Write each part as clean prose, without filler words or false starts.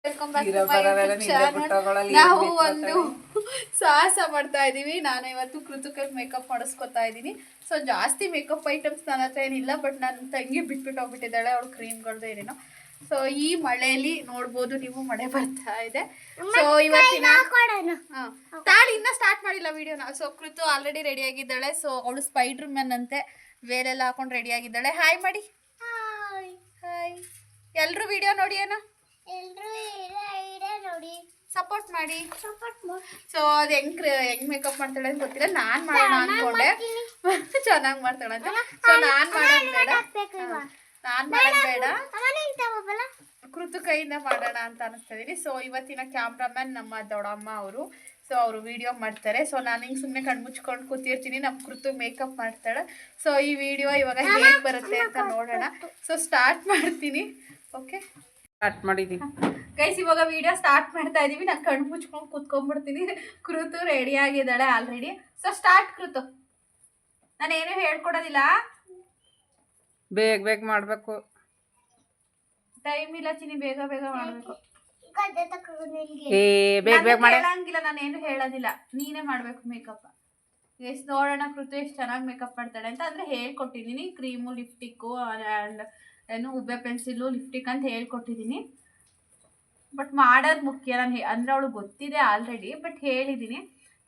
Welcome back to my YouTube channel. ನಾವು ಒಂದು ಸಾಹಸ ಮಾಡ್ತಾ ಇದೀವಿ. ನಾನು ಇವತ್ತು ಕೃತಕ ಮೇಕಪ್ ಮಾಡಿಸ್ಕೊತಾ ಇದ್ದೀನಿ. ಸೊ ಜಾಸ್ತಿ ಮೇಕಪ್ ಐಟಮ್ಸ್ ನನ್ನ ಹತ್ರ ಏನಿಲ್ಲ, ಬಟ್ ನನ್ನ ತಂಗಿ ಬಿಟ್ಬಿಟ್ಟು ಹೋಗ್ಬಿಟ್ಟಿದ್ದಾಳೆ ಅವಳು ಕ್ರೀಮ್ಗಳದ್ದು ಏನೇನೋ. ಸೊ ಈ ಮಳೆಯಲ್ಲಿ ನೋಡ್ಬೋದು ನೀವು, ಮಳೆ ಬರ್ತಾ ಇದೆ. ಸೊ ಇವತ್ತಿನ ತಾಳಿ ಇನ್ನ ಸ್ಟಾರ್ಟ್ ಮಾಡಿಲ್ಲ ವಿಡಿಯೋನ. ಸೊ ಕೃತು ಆಲ್ರೆಡಿ ರೆಡಿ ಆಗಿದ್ದಾಳೆ. ಸೊ ಅವಳು ಸ್ಪೈಡರ್ ಮ್ಯಾನ್ ಅಂತೆ, ಬೇರೆಲ್ಲ ಹಾಕೊಂಡು ರೆಡಿ ಆಗಿದ್ದಾಳೆ. ಹಾಯ್ ಮಾಡಿ. ಹಾಯ್. ಎಲ್ರು ವಿಡಿಯೋ ನೋಡಿ ಏನೋ ಸಪೋರ್ಟ್ ಮಾಡಿ. ಸೊ ಅದು ಹೆಂಗ್ ಮೇಕಪ್ ಮಾಡ್ತಾಳೆ ಅಂತ ಗೊತ್ತಿಲ್ಲ. ನಾನ್ ಮಾಡೋಣ ಅನ್ಕೊಂಡೆ, ಚೆನ್ನಾಗಿ ಮಾಡ್ತಾಳಂತೆ. ಸೊ ನಾನ್ ಮಾಡೋದ್ ಬೇಡ, ಕೃತು ಕೈಯಿಂದ ಮಾಡೋಣ ಅಂತ ಅನಿಸ್ತಾ ಇದೀನಿ. ಸೊ ಇವತ್ತಿನ ಕ್ಯಾಮ್ರಾಮನ್ ನಮ್ಮ ದೊಡ್ಡಮ್ಮ ಅವರು. ಸೊ ಅವರು ವಿಡಿಯೋ ಮಾಡ್ತಾರೆ. ಸೊ ನಾನು ಹಿಂಗೆ ಸುಮ್ಮನೆ ಕಣ್ಣು ಮುಚ್ಕೊಂಡು ಕೂತಿರ್ತೀನಿ, ನಮ್ಮ ಕೃತು ಮೇಕಪ್ ಮಾಡ್ತಾಳೆ. ಸೊ ಈ ವಿಡಿಯೋ ಇವಾಗ ಹೇಗೆ ಬರುತ್ತೆ ಅಂತ ನೋಡೋಣ. ಸೊ ಸ್ಟಾರ್ಟ್ ಮಾಡ್ತೀನಿ. ಓಕೆ, ಸ್ಟಾರ್ಟ್ ಮಾಡಿದೀನಿ ಗೈಸ್. ಇವಾಗ ವಿಡಿಯೋ ಸ್ಟಾರ್ಟ್ ಮಾಡ್ತಾ ಇದೀವಿ. ನಾನು ಕಣ್ಣು ಮುಚ್ಕೊಂಡು ಕೂತ್ಕೊಂಡ್ಬಿಡ್ತೀನಿ. ಕೃತು ರೆಡಿ ಆಗಿದ್ದಾಳೆ ಆಲ್ರೆಡಿ. So start Krithu. ನಾನೇನು ಹೇಳ್ಕೊಡೋದಿಲ್ಲ, ಬೇಗ ಬೇಗ ಮಾಡಬೇಕು. ಟೈಮ್ ಇಲ್ಲ ಚಿನಿ, ಬೇಗ ಬೇಗ ಮಾಡಬೇಕು. ಹೇಳಂಗಿಲ್ಲ, ನಾನೇನು ಹೇಳೋದಿಲ್ಲ, ನೀನೇ ಮಾಡಬೇಕು ಮೇಕಪ್. ಎಷ್ಟು ನೋಡೋಣ ಕೃತು ಎಷ್ಟು ಚೆನ್ನಾಗಿ ಮೇಕಪ್ ಮಾಡ್ತಾಳೆ ಅಂತ. ಅಂದರೆ ಹೇಳ್ಕೊಟ್ಟಿದ್ದೀನಿ, ಕ್ರೀಮು, ಲಿಪ್ಟಿಕ್ಕು ಆ್ಯಂಡ್ ಏನು ಉಬ್ಬೆ ಪೆನ್ಸಿಲು, ಲಿಪ್ಟಿಕ್ ಅಂತ ಹೇಳ್ಕೊಟ್ಟಿದ್ದೀನಿ. ಬಟ್ ಮಾಡೋದು ಮುಖ್ಯ. ನಾನು ಅಂದರೆ ಅವಳು ಗೊತ್ತಿದೆ ಆಲ್ರೆಡಿ, ಬಟ್ ಹೇಳಿದ್ದೀನಿ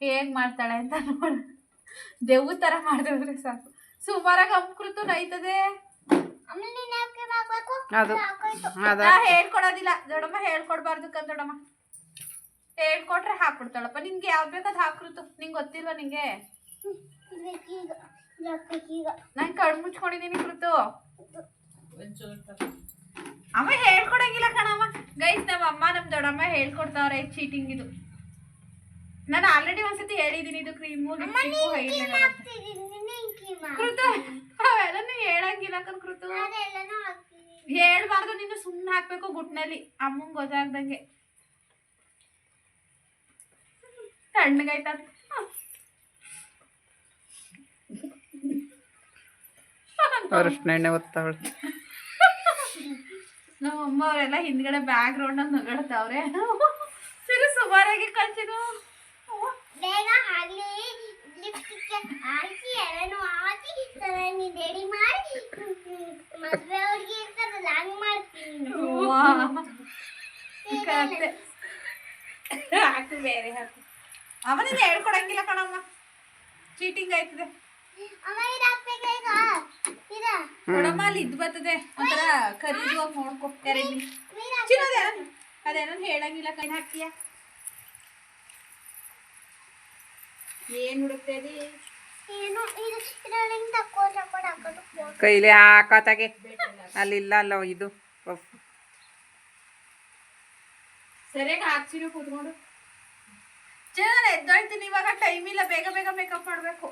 ಹೇಗೆ ಮಾಡ್ತಾಳೆ ಅಂತ ನೋಡ. ದೇವ್ ಥರ ಮಾಡಿದ್ರೆ ಸಾಕು. ಸುಮಾರಾಗಿ ಕೃತು ನೈತದೆ. ಹೇಳ್ಕೊಡೋದಿಲ್ಲ ದೊಡ್ಡಮ್ಮ, ಹೇಳ್ಕೊಡ್ಬಾರ್ದು ಕಣ್ ದೊಡ್ಡಮ್ಮ. ಹೇಳ್ಕೊಟ್ರೆ ಹಾಕ್ಬಿಡ್ತಾಳಪ್ಪ. ನಿನ್ಗೆ ಯಾವ್ದು ಬೇಕಾದ್ ಹಾಕೃತು. ನಿಂಗೆ ಗೊತ್ತಿಲ್ವಾ? ನಿಂಗೆ ನಂಗೆ ಕಣ್ಣು ಮುಚ್ಕೊಂಡಿದ್ದೀನಿ ಕೃತು. ಅಮ್ಮ ಹೇಳ್ಕೊಡಂಗಿಲ್ಲ ಕಣಮ್ಮ. ಗೈಸ್, ನಮ್ಮ ಅಮ್ಮ ನಮ್ಮ ದೊಡ್ಡಮ್ಮ ಹೇಳ್ಕೊಡ್ತಾವ್ರೆ. ಚೀಟಿಂಗ್ ಇದು. ನಾನು ಆಲ್ರೆಡಿ ಒಂದ್ಸತಿ ಹೇಳಿದ್ದೀನಿ, ಇದು ಕ್ರೀಮು, ಲಿಪ್ಸ್ಟಿಕ್ಕು, ಹೈಲೈಟರ್ ಕೃತು. ಅವೆಲ್ಲನೂ ಹೇಳಂಗಿಲ್ಲ ಕಣ್ ಕೃತು. ಹೇಳ್ಬಾರ್ದು, ನೀನು ಸುಮ್ಮನೆ ಹಾಕ್ಬೇಕು ಗುಟ್ನಲ್ಲಿ, ಅಮ್ಮಂಗೆ ಗೊತ್ತಾಗ್ದಂಗೆ. ತಣ್ಣಗಾಯ್ತ ಅರಶಿನ ಎಣ್ಣೆ ಒತ್ತಾವಳು. ನಮ್ಮ ಅಮ್ಮ ಅವರೆಲ್ಲ ಹಿಂದ್ಗಡೆ ಬ್ಯಾಕ್ ಗ್ರೌಂಡ್ ಅಂತ ನಗಡ್ತಾವ್ರೆ. ಸರಿ, ಸುಮಾರಾಗಿ ಕಲ್ಸಿದ್ರು. ಹಾಕು, ಬೇರೆ ಹಾಕು. ಅವನಿಂದ ಹೇಳ್ಕೊಡಂಗಿಲ್ಲ ಕಣಮ್ಮ, ಚೀಟಿಂಗ್ ಆಯ್ತದೆ. ನೋಡಮ್ಮ, ಅಲ್ಲಿ ಇದ್ ಬರ್ತದೆ ಒಂಥರ ಕರಿದುವಾಗ ನೋಡ್ಕೊ. ಎರಡ್ನಿ ಅದೇನೋ ಹೇಳಂಗಿಲ್ಲ. ಕೈ ಹಾಕ್ತೀಯ ಏನ್ ಹುಡುಕ್ತೇದಿ? ಕೈಲಿ ಹಾಕತ್ತಾಗೆ ಅಲ್ಲಿಲ್ಲ ಅಲ್ಲ ಇದು. ಸರಿಯಾಗಿ ಹಾಕ್ಸಿರು ಕೂತ್ಕೊಂಡು. ಚೆನ್ನಾಗಿ ಎದ್ದೊಳ್ತೀನಿ ಇವಾಗ, ಟೈಮ್ ಇಲ್ಲ, ಬೇಗ ಬೇಗ ಮೇಕಪ್ ಮಾಡ್ಬೇಕು.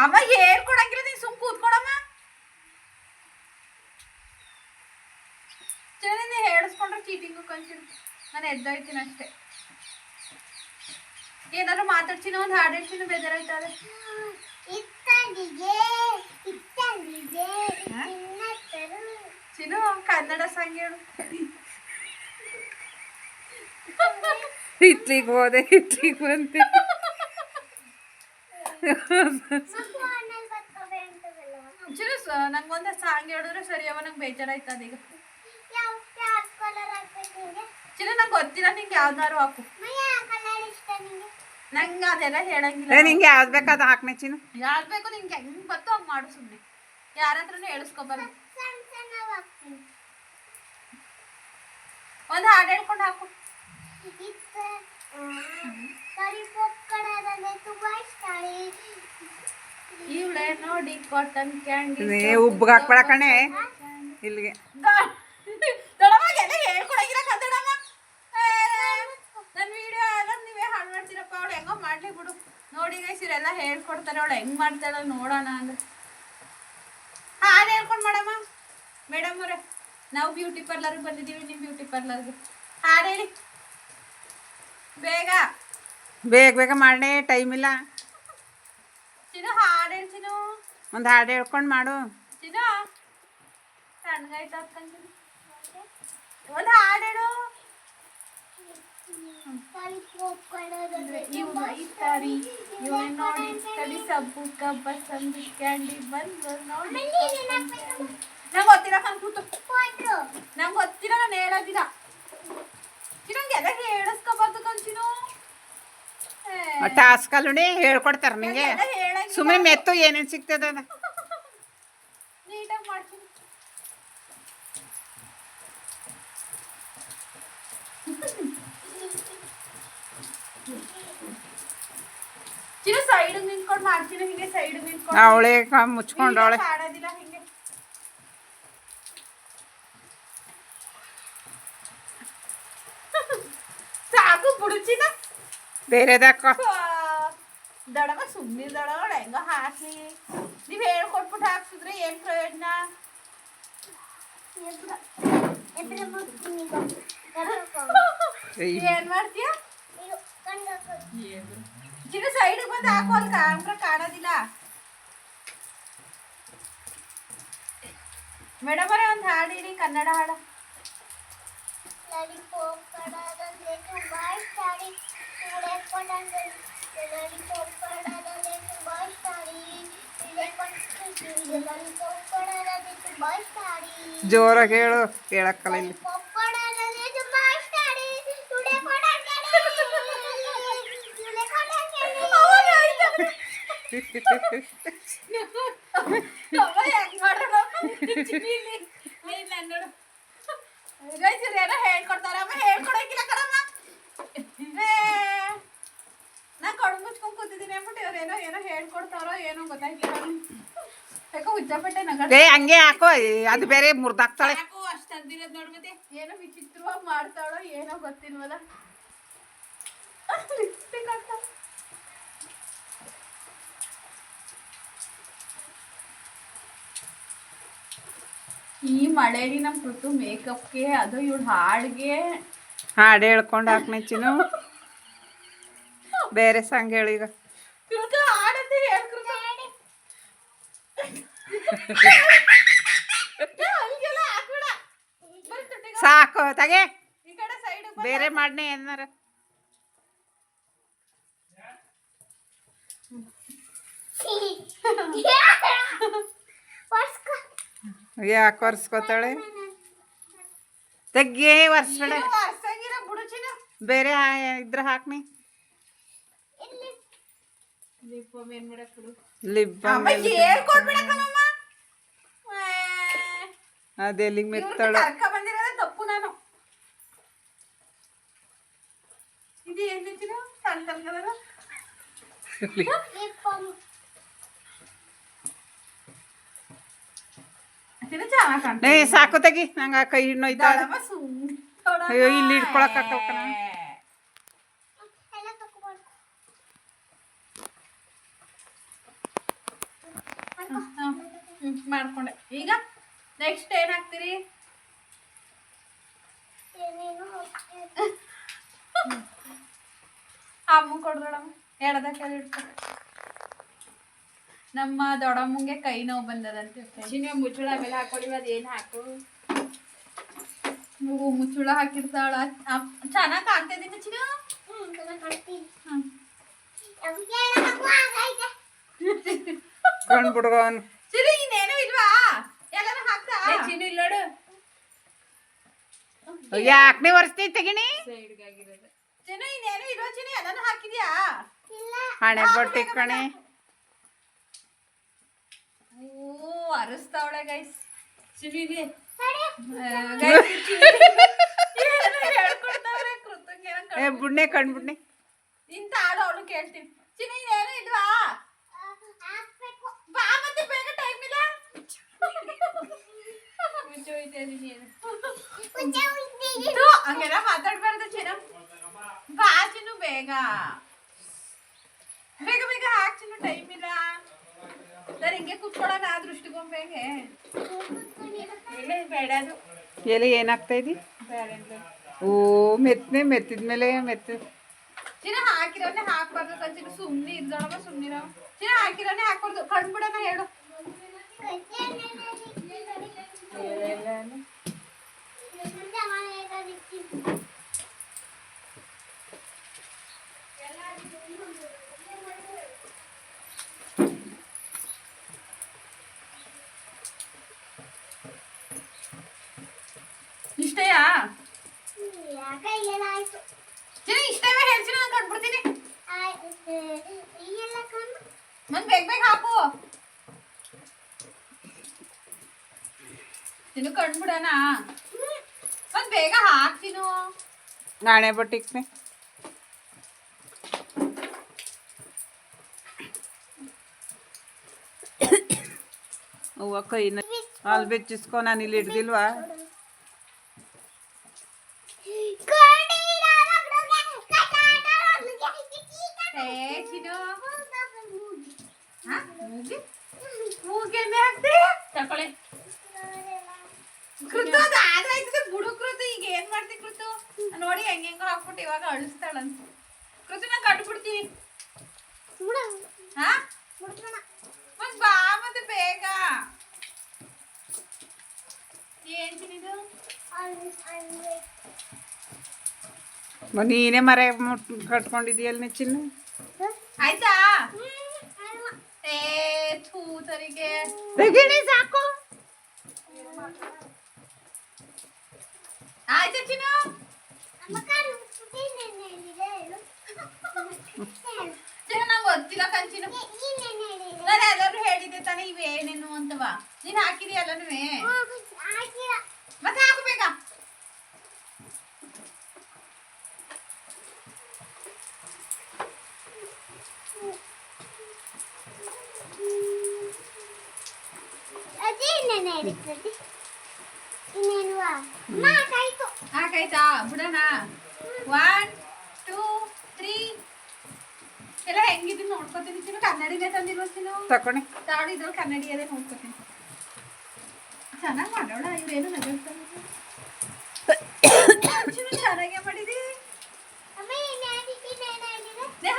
ಅಮ್ಮ ಹೇಳ್ಕೊಡಂಗಿಲ್ಲ, ನೀನ್ ಸುಮ್ ಕೂತ್ಕೊಡಮ್ಮ. ಚೆನ್ನಾಗಿ ಹೇಳಿಸ್ಕೊಂಡ್ರೆ ಚೀಟಿಂಗು ಕನ್ಸಿರು. ನಾನು ಎದ್ದೊಳ್ತೀನಿ ಅಷ್ಟೇ. ಏನಾದ್ರು ಮಾತಾಡ್ತೀನಿ, ಒಂದು ಹಾಡು ಹೇಳ್ತೀನಿ, ಬೇಜಾರಾಯ್ತದೆ. ಚಿನ್ನು, ಕನ್ನಡ ಸಾಂಗ್ ಹೇಳು. ಇಟ್ಲಿಗೆ ಹೋದೆ, ಇಟ್ಲಿಗೆ ಬಂದೆ. ಚಿನ್ನು, ನಂಗೊಂದು ಸಾಂಗ್ ಹೇಳಿದ್ರೆ ಸರಿಯವ, ನಂಗೆ ಬೇಜಾರಾಯ್ತದ ಈಗ. ಚಿನ್ನು, ನಂಗೆ ಗೊತ್ತಿಲ್ಲ, ನಿಂಗೆ ಯಾವ್ದಾರು ಹಾಕು. ನಂಗೆ ಅದೆಲ್ಲ ಹೇಳಂಗಿಲ್ಲ. ನಿಂಗೆ ಯಾವ್ದು ಬೇಕು ಅದು ಹಾಕ್ನೆ ಚಿನ್ನು. ಯಾವ್ದು ಬೇಕು ನಿಂಗೆ ಹೆಂಗ್ ಬತ್ತೋ ಹಂಗೆ ಮಾಡು. ಸುಮ್ಮನೆ ಯಾರ ಹತ್ರನೂ ಹೇಳಿಸ್ಕೊಬಾರ್ದು. ಒಂದು ಹಾಡು ಹೇಳ್ಕೊಂಡು ಹಾಕು. ಇವಳೆ ನೋಡಿ ಕಾಟನ್ ಕ್ಯಾಂಡಿ. ಉಬ್ಬಿಗೆ ಹಾಕ್ಬೇಡ ಕಣೆ ಇಲ್ಲಿಗೆ. ದೊಡ್ಡಮ್ಮಾಗೆಲ್ಲ ಹೇಳ್ಕೊಡಂಗಿಲ್ಲ ಕನ್ನಡಮ್ಮ. ನನ್ನ ವಿಡಿಯೋ ಎಲ್ಲ ನೀವೇ ಹಾಳು ಮಾಡ್ತೀರಪ್ಪ. ಅವಳು ಹೆಂಗೋ ಮಾಡ್ಲಿ ಬಿಡು. ನೋಡಿ ಗೈಸ್, ಇವರೆಲ್ಲ ಹೇಳ್ಕೊಡ್ತಾರೆ. ಅವಳು ಹೆಂಗ್ ಮಾಡ್ತಾಳೆ ನೋಡೋಣ ಅಂದ್ರೆ. ಹಾಡು ಹೇಳ್ಕೊಂಡು ಮಾಡಮ್ಮ. ಮೇಡಮ್ ಅವರೇ, ನಾವು ಬ್ಯೂಟಿ ಪಾರ್ಲರ್ಗೆ ಬಂದಿದ್ದೀವಿ, ನಿಮ್ಮ ಬ್ಯೂಟಿ ಪಾರ್ಲರ್ಗೆ. ಹಾಡು ಹೇಳಿ ಬೇಗ ಬೇಗ ಬೇಗ ಮಾಡೇ, ಟೈಮ್ ಇಲ್ಲ. ಚಿನ್ನು ಹಾಡು ಹೇಳಿ ಚಿನ್ನು. ಒಂದು ಹಾಡು ಹೇಳ್ಕೊಂಡು ಮಾಡು. ಚಿನ್ನ ಸಣ್ಣಗಾಯ್ತು ಅಕ್ಕಂತೀನಿ ಒಂದು ಹಾಡು ಹೇಳು. ಇವ್ನು ಐತಾರಿ ಇವನ್ ನೋಡಿ ಕಡಿ ಸಬ್ಬು ಕಬ್ಬ ಸಂದು ಕ್ಯಾಂಡಿ ಬಂದು ನೋಡಿ ನಂಗೆ ಗೊತ್ತಿರ ಕೂತು ನಂಗೆ ಗೊತ್ತಿರ ನಾನು ಹೇಳೋದಿಲ್ಲ ಚಿನ್ನಂಗೆಲ್ಲ ಹೇಳಿಸ್ಕೋಬಾರ್ದು ಕಂಚಿನು ಟಾಸ್ಕ್ ಅಲ್ಲುಣಿ ಹೇಳ್ಕೊಡ್ತಾರೆ ನಿಂಗೆ. ಸುಮ್ಮನೆ ಮೆತ್ತು ಏನೇನು ಸಿಗ್ತದ ಅದ ನೀಟಾಗಿ ಮಾಡ್ತೀನಿ. ಚಿನ್ನ ಸೈಡ್ ನಿಂತ್ಕೊಂಡು ಮಾಡ್ತೀನಿ ಹಿಂಗೆ ಸೈಡ್ ನಿಂತ್ಕೊಂಡು ಅವಳೆ ಮುಚ್ಕೊಂಡವಳೆ. ಆಡೋದಿಲ್ಲ ಹಿಂಗೆ ಸಾಕು ಬುಡುಚಿನ ಬೇರೆದಕ್ಕ ದಡಗ ಸುಮ್ಮನೆ ದಡಗಳು ಹೆಂಗ ಹಾಕಿ ನೀವ್ ಹೇಳ್ಕೊಟ್ಬಿಟ್ಟು ಹಾಕ್ಸಿದ್ರೆ ಏನ್ ಪ್ರಯೋಜನ. ಏನ್ ಮಾಡ್ತೀಯ ಚಿನ್ನ ಸೈಡ್ ಬಂದು ಹಾಕು ಅಲ್ಲಿ ಕಾಂಕ್ರ ಕಾಣೋದಿಲ್ಲ. ಮೇಡಮ್ ಅವರೇ ಒಂದು ಹಾಡಿರಿ ಕನ್ನಡ ಹಾಡ. ಜೋರಾಗಿ ಹೇಳು, ಕೇಳಕ್ಕಲ್ಲ ಇಲ್ಲಿ. ಏನೋ ಹೇಳ್ಕೊಡ್ತಾರ ಹೇಳ್ಕೊಡಂಗಿಲ್ಲ ಕಣಮ್ಮ. ನಾ ಕಡು ಮುಚ್ಕೊಂಡ್ ಕೂತಿದ್ದೀನಿ ಅಂದ್ಬಿಟ್ಟು ಇವ್ರೇನೋ ಏನೋ ಹೇಳ್ಕೊಡ್ತಾರೋ ಏನೋ ಗೊತ್ತಾಯ್ತಿಲ್ಲ. ಯಾಕೋ ಹುಚ್ಚಪಟ್ಟೆ ನಗ ಹಂಗೆ ಹಾಕೋ, ಅದು ಬೇರೆ ಮುರ್ದಾಕ್ತಾಳೆ. ಅಷ್ಟು ಅಂದಿರೋದು ನೋಡ್ ಮತ್ತೆ ಏನೋ ವಿಚಿತ್ರವಾಗಿ ಮಾಡ್ತಾಳೋ ಏನೋ ಗೊತ್ತಿಲ್ವಲ್ಲ. ಲಿಪ್ಸ್ಟಿಕ್ ಹಾಕ್ತಾಳ. ಈ ಮಳೆಲಿ ನಮ್ ಕೃತು ಮೇಕಪ್ಗೆ ಅದು ಇವಳು ಹಾಡ್ಗೆ ಹಾಡು ಹೇಳ್ಕೊಂಡು ಹಾಕ್ನೆಚ್ಚಿನು. ಬೇರೆ ಸಾಂಗ್ ಹೇಳು ಈಗ. ಕೃತು ಹಾಡಂತ ಹೇಳ್ಕೃತ ಸಾಕು ತಗೆ, ಈ ಕಡೆ ಸೈಡ್ ಬೇರೆ ಮಾಡ್ನೆ ಏನಾರ. ಯಾಕೆ ಒರ್ಸ್ಕೊತಾಳೆ? ತೆಗ್ಗೆ ಒರ್ಸ್ಬೇಡ, ಬೇರೆ ಇದ್ರ ಹಾಕ್ನಿ. Lip balm ಅದೆಲ್ಲಿಗೆ ಮೆತ್ತಾಳು. ತಪ್ಪು ನಾನು ಇದು ಏನ್ ಸಣ್ಣ ತಲ್ಕದ ಸಾಕು ತೆಗಿ, ನಂಗ ಕೈ ನೋಯ್ತಾ. ಅಯ್ಯೋ ಇಲ್ಲಿ ಹಿಡ್ಕೊಳಕ್ ಹಾಕಲ್ಕನ. ಮಾಡ್ಕೊಂಡೆ. ಈಗ ನೆಕ್ಸ್ಟ್ ಏನ್ ಹಾಕ್ತೀರಿ? ಅಮ್ಮ ಕೊಡ್ದೊಡಮ್ಮ ಎಡದಕ್ಕೆ ಇಡ್ಕೊ. ನಮ್ಮ ದೊಡ್ಡಮ್ಮಂಗೆ ಕೈ ನೋವು ಬಂದದಂತೆ. ಮುಚ್ಚಳ ಮೇಲೆ ಹಾಕೊಳ್ಳಿ, ಅದೇನು ಹಾಕು. ಮುಚ್ಚಳ ಹಾಕಿರ್ತಾಳ. ಚೆನ್ನಾಗಿ ಕಾಣ್ತಿದ್ದೀನಿ ಚಿನ್ನ. ಕಣ್ಬಿಡ್ಗವನು ಚಿನ್ನ ಇನ್ನೇನು ಇಲ್ವಾ? ಎಲ್ಲಾನು ಹಾಕ್ತಾ ಚಿನ್ನ ಇಲ್ಲೋಡು. ಯಾಕೆ ಒರೆಸ್ತಿ ತೆಗಿಣಿ. ಚಿನ್ನ ಇನ್ನೇನು ಇಲ್ವಾ? ಚಿನ್ನ ಎಲ್ಲಾನು ಹಾಕಿದ್ಯಾ? ಹಣೆ ಬೊಟ್ಟಿ ಕಣೆ. ಅರಸ್ತಾವಳೆ ಗೈಸ್. ಚಿನ್ನಿಗೆ ಬುಡ್ನೆ ಕಣ್ಬಿಡ್ನೆ. ಇಂತ ಹಾಡು ಅವಳು ಕೇಳ್ತೀನಿ. ಚಿನ್ನ ಇನ್ನೇನು ಇಲ್ವಾ? ಬಾ ಮತ್ತೆ ಬೇಗ ಟೈಮ್ ಇಲ್ಲ. ಹಂಗೆಲ್ಲ ಮಾತಾಡ್ಬಾರ್ದು ಚಿನ್ನ. ಬಾ ಚಿನ್ನು ಬೇಗ ಬೇಗ ಬೇಗ ಹಾಕ್ ಚಿನ್ನು, ಟೈಮ್ ಇಲ್ಲ. ನಾನು ಹಿಂಗೆ ಕುತ್ಕೊಳ್ಳೋಣ ದೃಷ್ಟಿಗೊಂಬೆಗೆ. ಬೇಡ ಅದು ಎಲ್ಲಿ ಏನಾಗ್ತಾ ಇದ್ದಿ? ಓ ಮೆತ್ತನೆ ಮೆತ್ತಿದ್ಮೇಲೆ ಮೆತ್ತ. ಚಿನ್ನ ಹಾಕಿರೋನೆ ಹಾಕ್ಬಾರ್ದು ಕಂಚಿನ. ಸುಮ್ಮನೆ ಇರ್ದೊಳಗ ಸುಮ್ಮನಿರೋ. ಚಿನ್ನ ಹಾಕಿರೋನೆ ಹಾಕ್ಬಾರ್ದು. ಕಣ್ಬಿಡೋಣ ಹೇಳು. ಇಷ್ಟಯಾ ಇಷ್ಟವೇ ಹೇಳ್ತೀನಿ ನಾನು ಕಟ್ಬಿಡ್ತೀನಿ ನನ್ ಬೇಗ ಬೇಗ ಹಾಕು ತಿನ್ನು ಕಂಡ್ಬಿಡಣ ಒಂದ್ ಬೇಗ ಹಾಕ್ತೀನು ನಾಳೆ ಬಟ್ಟಿಕ್ನೆ ಅವ್ವ ಕೈನ ಅಲ್ಲಿ ಬೆಚ್ಚಿಸ್ಕೊ ನಾನು ಇಲ್ಲಿ ಹಿಡ್ದಿಲ್ವಾ ಈಗ ಏನ್ ಮಾಡ್ತಿ ಕೃತು ನೋಡಿ ಹೆಂಗ ಹಾಕ್ಬಿಟ್ಟು ಇವಾಗ ಅಳಿಸ್ತಾಳಂತ ಕೃತು ನಾ ಕಟ್ಬಿಡ್ತೀನಿ ಮತ್ ಬಾ ಮತ್ತೆ ಬೇಗ ಏನ್ ತಿನ್ನಿದು ನೀನೇ ಮರ ಕಟ್ಕೊಂಡಿದೀಯಲ್ಲ ಚಿನ್ನ ಆಯ್ತಾ ಏ ಥೂ ತರಿಗೆ ಸಾಕು ಆಯ್ತಾ ಚಿನ್ನು ನಂಗೆ ಗೊತ್ತಿಲ್ಲ ಕಂಚಿನ ನಾನು ಎಲ್ಲರೂ ಹೇಳಿದ್ದೆ ತಾನೇ ಇವೇನೇನು ಅಂತವಾ ನೀನ್ ಹಾಕಿದಿ ಎಲ್ಲನೂ ಮತ್ತೆ ಹಾಕು ಬೇಗ ಹಾಕಾಯ್ತಾ ಬಿಡೋಣ 1 2 3 ಎಲ್ಲ ಹೆಂಗಿದ್ದೀನಿ ನೋಡ್ಕೊತೀನಿ ಚಿನ್ನು ಕನ್ನಡಿನೇ ತಂದಿಲ್ವ ಚಿನ್ನು ತಕೊಂಡೆ ತಾಳಿದ್ರು ಕನ್ನಡಿ ಅದೇ ನೋಡ್ಕೊತೀನಿ ಚೆನ್ನಾಗಿ ಮಾಡೋಣ ಇವ್ರೇನು ನಗಳ್ತಾರೆ ಚಿನ್ನು ಚೆನ್ನಾಗೇ ಮಾಡಿದಿ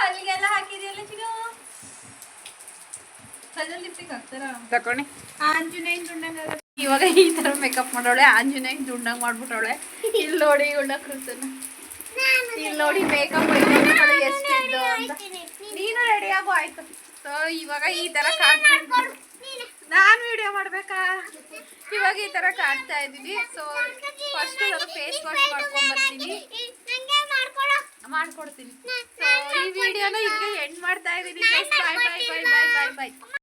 ಹಲ್ಲಿಗೆಲ್ಲ ಹಾಕಿದೆಯಲ್ಲ ಚಿನ್ನು ಕಲ್ಲಲ್ಲಿ ಲಿಪ್ಟಿಗೆ ಹಾಕ್ತಾರ ತಕೊಂಡೆ ಆಂಜನೇಯನ್ ದುಂಡಂಗ ಇವಾಗ ಈ ತರ ಮೇಕಪ್ ಮಾಡೋಳೆ ಆಂಜನೇಯನ್ ದುಂಡಂಗ್ ಮಾಡ್ಬಿಟ್ಟವಳೆ ಇಲ್ಲಿ ನೋಡಿ ಇವಳ ಕೃತನ ಇಲ್ಲಿ ನೋಡಿ ಮೇಕಪ್ ಐಟಮ್ಗಳು ಎಷ್ಟಿದ್ದು ಅಂತ ನೀನು ರೆಡಿ ಆಗು ಆಯ್ತು ಸೊ ಇವಾಗ ಈ ತರ ಕಾಣ್ತೀನಿ ನಾನ್ ವಿಡಿಯೋ ಮಾಡ್ಬೇಕಾ ಇವಾಗ ಈ ತರ ಕಾಣ್ತಾ ಇದೀನಿ ಸೊ ಫಸ್ಟ್ ನಾನು ಫೇಸ್ ವಾಶ್ ಮಾಡ್ಕೊಂಡ್ ಬರ್ತೀನಿ ಮಾಡ್ಕೊಡ್ತೀನಿ ಸೊ ಈ ವಿಡಿಯೋನ ಇಲ್ಲಿಗೆ ಎಂಡ್ ಮಾಡ್ತಾ ಇದೀನಿ ಬಾಯ್ ಬಾಯ್ ಬಾಯ್ ಬಾಯ್ ಬಾಯ್ ಬಾಯ್